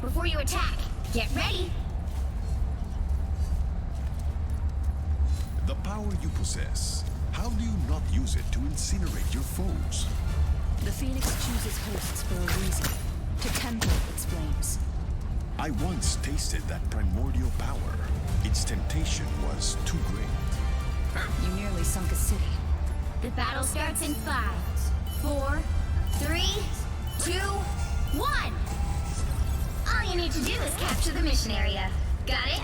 before you attack. Get ready. The power you possess, how do you not use it to incinerate your foes? The Phoenix chooses hosts for a reason. To temper its flames. I once tasted that primordial power. Its temptation was too great. You nearly sunk a city. The battle starts in 5, 4, 3, 2, 1. All you need to do is capture the mission area. Got it?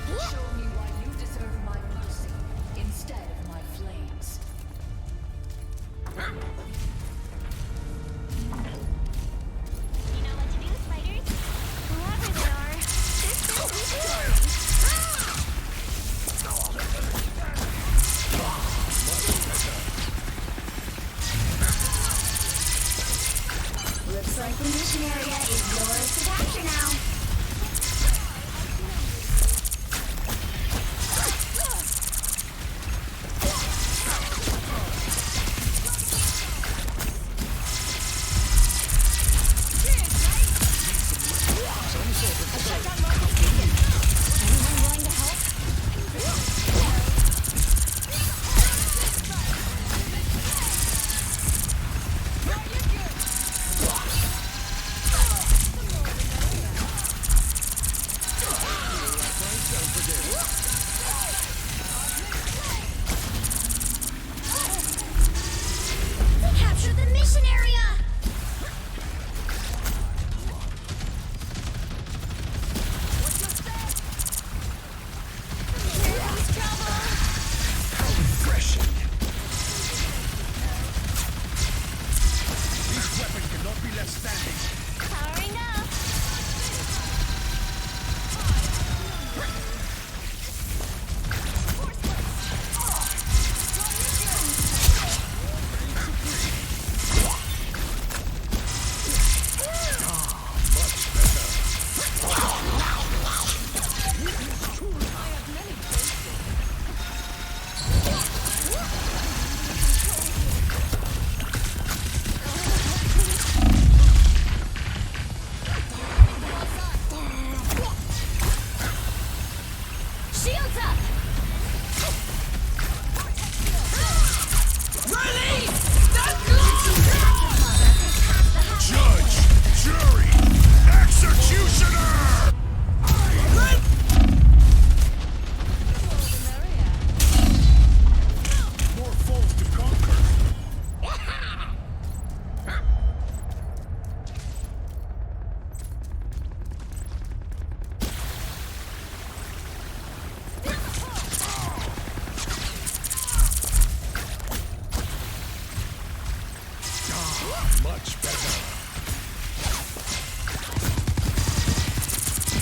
Show me why you deserve my mercy instead of my flames. You know what to do, spiders? Whoever they are, they're still weak. Looks like the mission area is yours to capture now. Capture the mission area! Here comes trouble! Refreshing. This weapon cannot be left standing. Powering up! Shields up! Judge, jury, executioner! More foes to conquer. Much better.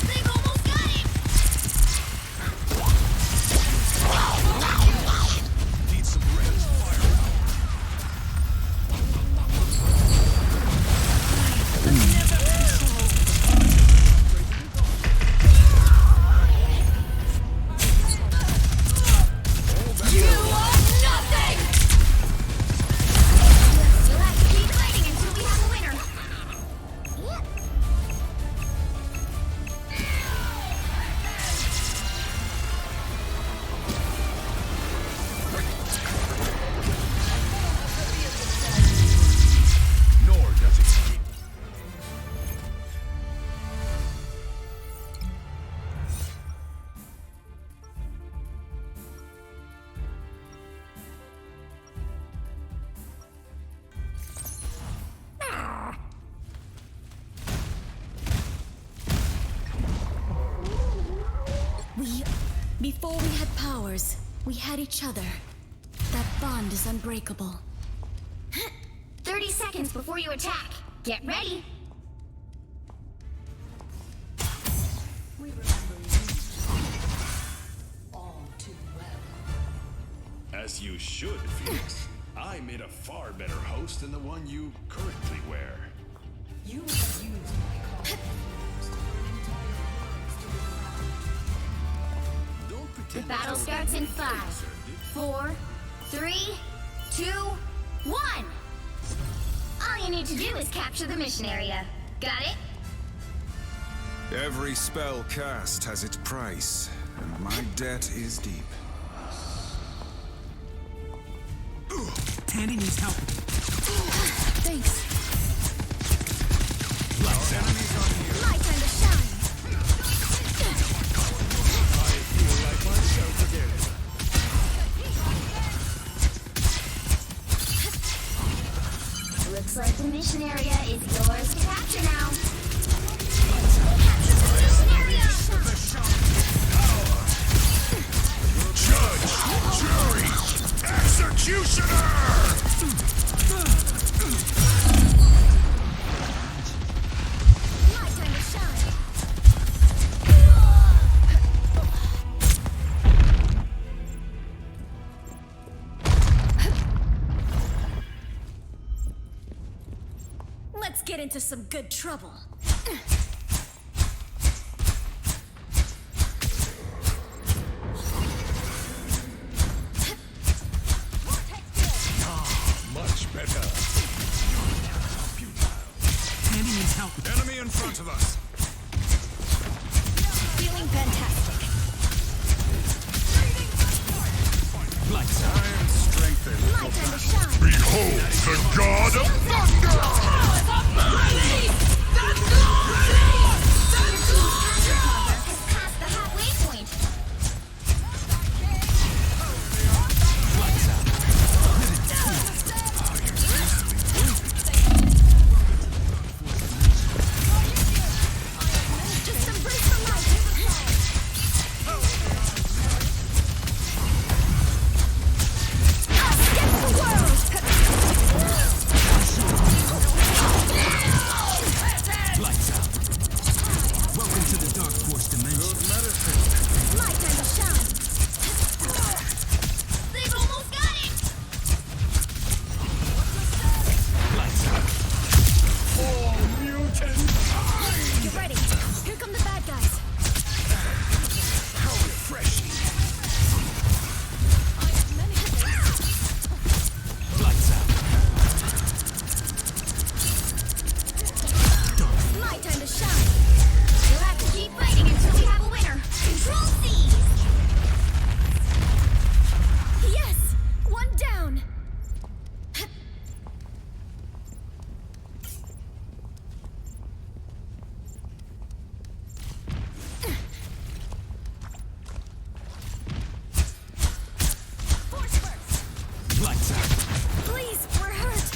They've almost got it! Need some rest. Fire out. You are nothing! You'll have to keep fighting until we have a winner. Nor does it keep. Before we had powers, we had each other. That bond is unbreakable. 30 seconds before you attack. Get ready. We remember you all too well. As you should, Phoenix. I made a far better host than the one you currently wear. You have used my call. Don't The pretend battle as though starts in you 5, deserved it. 4, 3, 2, 1. All All you need to do is capture the mission area. Got it? Every spell cast has its price, and my debt is deep. Tandy needs help. Thanks. Lights out. Enemies on here. My time to shine. I feel like myself again. Looks like the mission area is yours to capture now. Judge, jury, executioner! My time to shine. Let's get into some good trouble. Much better. Tandy needs help. Enemy in front of us! Feeling fantastic. Lights out. I am strengthened. My time to shine. Behold the god of thunder! Past the halfway point. Lights out. Just embrace the light. I'll skip the world. Lights out. Welcome to the Dark Force dimension. My time to shine. They've almost got it. Lights out. All mutants! Get ready. Here come the bad guys. How refreshing! Lights out. My time to shine. You'll have to keep fighting until we have a winner. Control C. Yes! One down. Force burst. Lights out. Please, we're hurt.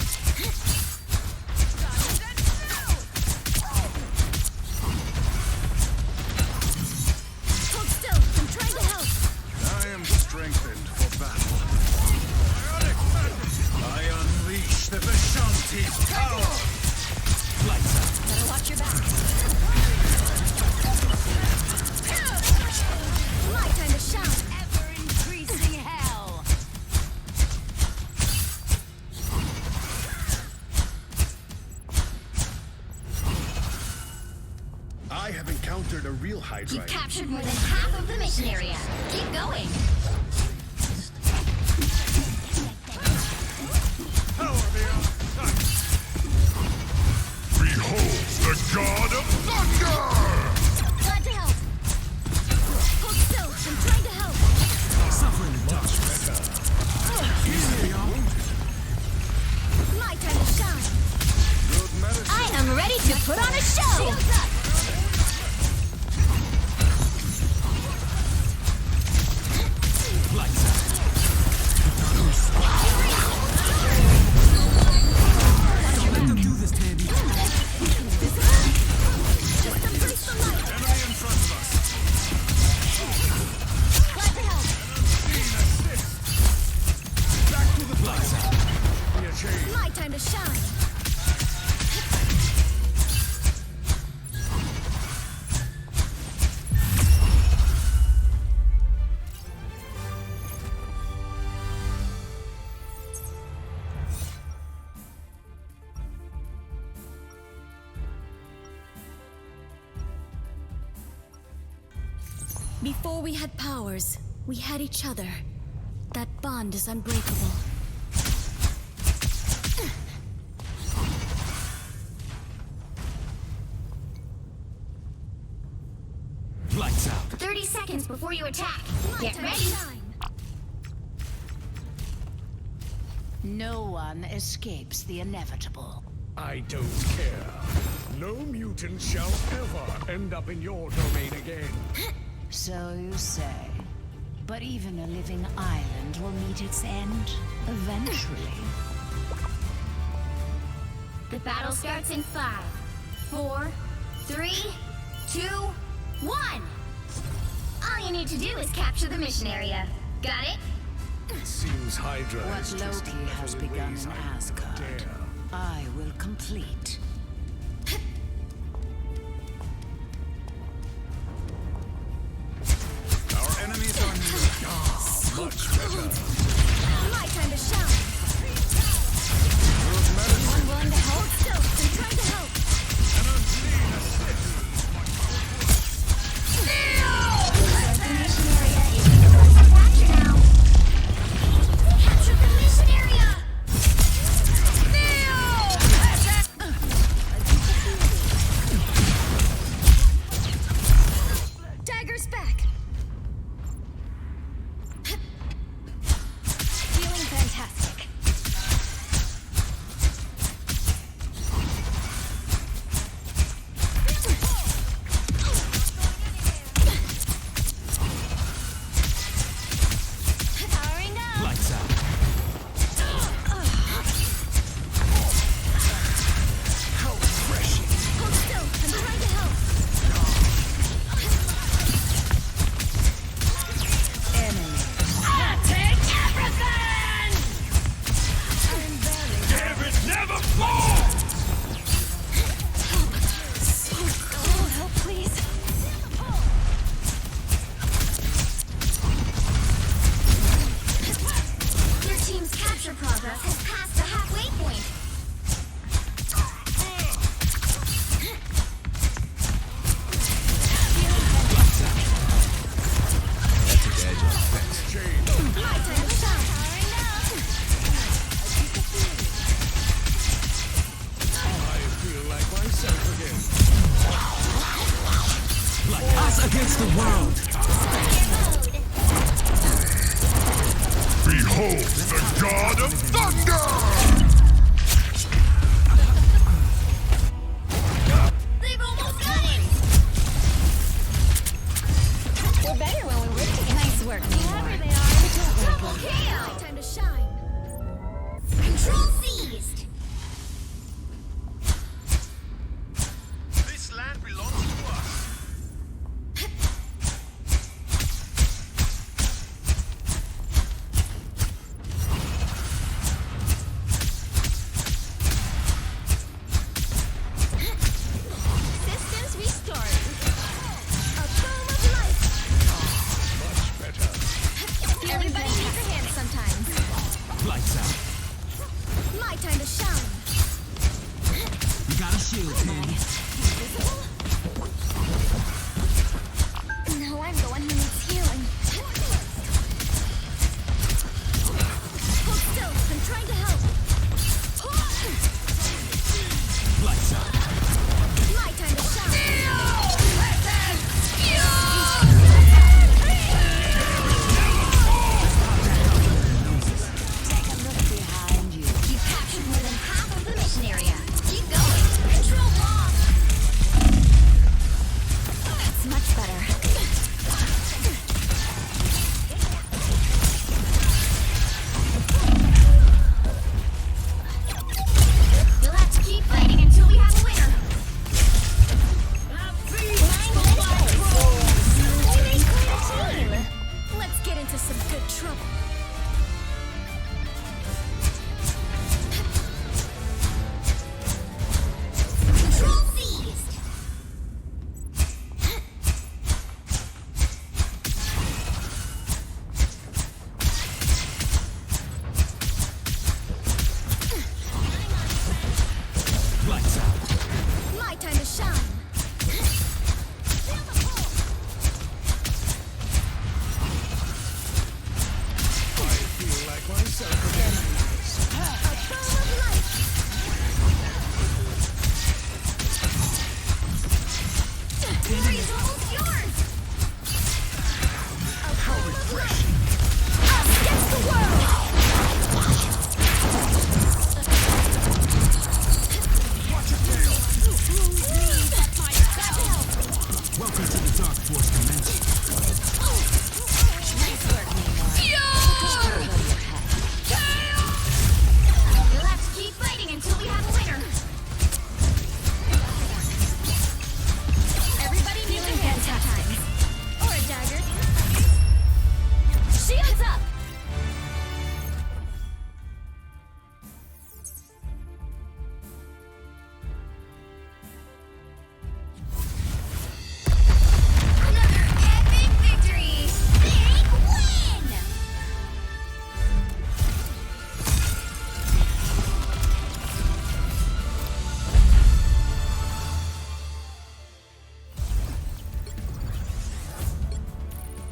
Hold still. I'm trying to help. I am strengthened for battle. I unleash the Vishanti's power! Lights out. Better watch your back. My time to shine. Ever-increasing hell. I have encountered a real Hydra. You've captured more than half of the mission area. Keep going. Behold the god of thunder! Glad to help. Hold still. I'm trying to help. Suffering the dark. My time to shine. Good medicine. I am ready to put on a show. Shields up. Lights out. Don't let them do this, Tandy. Just embrace the light. Enemy in front of us! Glad to help. Back to the Lights out. My time to shine. Before we had powers, we had each other. That bond is unbreakable. seconds before you attack. Get ready. No one escapes the inevitable. I don't care. No mutant shall ever end up in your domain again. So you say. But even a living island will meet its end, eventually. The battle starts in 5, 4, 3, 2, 1. All you need to do is capture the mission area. Got it? It seems Hydra What is just Loki has level in begun ways in I never Asgard, dare. I will complete. Our enemies are near. Much better. My time to shine. Those medicines I'm willing to hold still and try to help. The mission area is yours to capture now. Capture the mission area. Dagger's back. Feeling fantastic. Powering up. Lights out. How refreshing. Hold still. I'm trying to help. Take everything! Damn it, never fall! Oh, help, please. Your team's capture progress has passed the halfway point. That took the edge off. Thanks. My time to shine. I feel like myself again. Like us against the world. Behold the god of thunder! They've almost got it! We're better when we work together. Nice work, whoever they are. Double KO! Time to shine. Control seized! This land belongs to us. Systems restored. A boom of light. Much better. Everybody needs a hand sometimes. Lights out. My time to shine. You got a shield, Candy. No, I'm the one who needs healing. Hold still. I'm trying to help. Lights out. My time to shine. Take a look behind you. You captured more than half of the mission area. Keep going. Control lock. That's much better. We'll have to keep fighting until we have a winner. We made quite a team. Let's get into some good trouble. Control seized. Lights out. My time to shine. crush you.